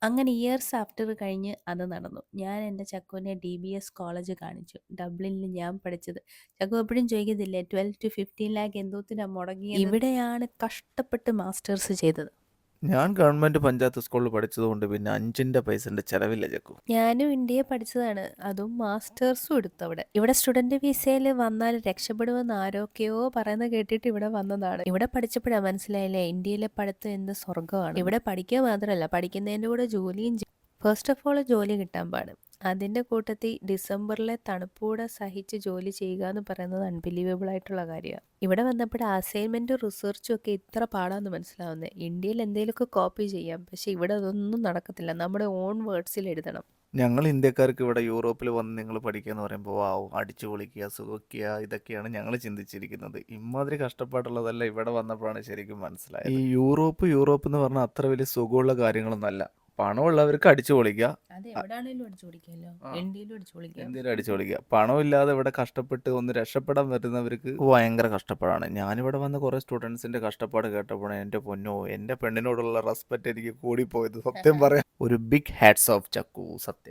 അങ്ങനെ years after കഴിഞ്ഞ് അത് നടന്നു. ഞാൻ എൻ്റെ ചക്കുവിനെ DBS കോളേജ് കാണിച്ചു. ഡബ്ലിനിൽ ഞാൻ പഠിച്ചത്. ചക്കു എപ്പോഴും ചോദിക്കത്തില്ലേ 12 to 15 ലാക്ക് എന്തോത്തിനാ മുടങ്ങിയത്. ഇവിടെയാണ് കഷ്ടപ്പെട്ട് മാസ്റ്റേഴ്സ് ചെയ്തത്. ഞാൻ ഗവൺമെന്റ് പഞ്ചായത്ത് സ്കൂളിൽ പഠിച്ചതുകൊണ്ട് പിന്നെ 5ന്റെ പൈസന്റെ ചെലവില്ല ചക്കു. ഞാനും ഇന്ത്യയെ പഠിച്ചതാണ്. അതും മാസ്റ്റേഴ്സും എടുത്തു അവിടെ. ഇവിടെ സ്റ്റുഡന്റ് വിസയിൽ വന്നാൽ രക്ഷപ്പെടുമെന്ന് ആരൊക്കെയോ പറയുന്നത് കേട്ടിട്ട് ഇവിടെ വന്നതാണ്. ഇവിടെ പഠിച്ചപ്പോഴാ മനസ്സിലായില്ലേ ഇന്ത്യയിലെ പഠിത്തം എന്ത് സ്വർഗ്ഗമാണ്. ഇവിടെ പഠിക്കുക മാത്രമല്ല പഠിക്കുന്നതിൻ്റെ കൂടെ ജോലിയും ഫസ്റ്റ് ഓഫ് ഓൾ ജോലി കിട്ടാൻ പാടും. അതിൻ്റെ കൂട്ടത്തിൽ ഡിസംബറിലെ തണുപ്പൂടെ സഹിച്ച് ജോലി ചെയ്യുക എന്ന് പറയുന്നത് അൺബിലീവബിൾ ആയിട്ടുള്ള കാര്യമാണ്. ഇവിടെ വന്നപ്പോൾ അസൈൻമെൻറ്റും റിസർച്ചും ഒക്കെ ഇത്ര പാടാന്ന് മനസ്സിലാവുന്നത്. ഇന്ത്യയിൽ എന്തെങ്കിലുമൊക്കെ കോപ്പി ചെയ്യാം, പക്ഷെ ഇവിടെ അതൊന്നും നടക്കത്തില്ല. നമ്മുടെ ഓൺ വേർഡ്സിൽ എഴുതണം. ഞങ്ങൾ ഇന്ത്യക്കാർക്ക് ഇവിടെ യൂറോപ്പിൽ വന്ന് നിങ്ങൾ പഠിക്കുക എന്ന് പറയുമ്പോൾ വാവ് അടിച്ചു പൊളിക്കുക സുഖിക്കുക ഇതൊക്കെയാണ് ഞങ്ങൾ ചിന്തിച്ചിരിക്കുന്നത്. ഇമാതിരി കഷ്ടപ്പാടുള്ളതല്ല ഇവിടെ വന്നപ്പോഴാണ് ശരിക്കും മനസ്സിലായത്. ഈ യൂറോപ്പ് എന്ന് പറഞ്ഞാൽ അത്ര വലിയ സുഖമുള്ള കാര്യങ്ങളൊന്നല്ല. പണമുള്ളവർക്ക് അടിച്ചു പൊളിക്കുക, അത് എവിടെയാണേലും അടിച്ചു പൊളിക്കാമല്ലോ. ആ, ഇന്ത്യയിലും അടിച്ചു പൊളിക്കാം. എന്തെങ്കിലും അടിച്ചു പൊളിക്കുക. പണമില്ലാതെ ഇവിടെ കഷ്ടപ്പെട്ട് ഒന്ന് രക്ഷപ്പെടാൻ പറ്റുന്നവർക്ക് ഭയങ്കര കഷ്ടപ്പാടാണ്. ഞാനിവിടെ വന്ന കുറേ സ്റ്റുഡൻസിന്റെ കഷ്ടപ്പാട് കേട്ടപ്പോൾ എൻ്റെ പൊന്നോ, എൻ്റെ പെണ്ണിനോടുള്ള റെസ്പെക്റ്റ് എനിക്ക് കൂടിപ്പോയത് സത്യം പറയാം. ഒരു ബിഗ് ഹാറ്റ്സ് ഓഫ് ചക്കു, സത്യം.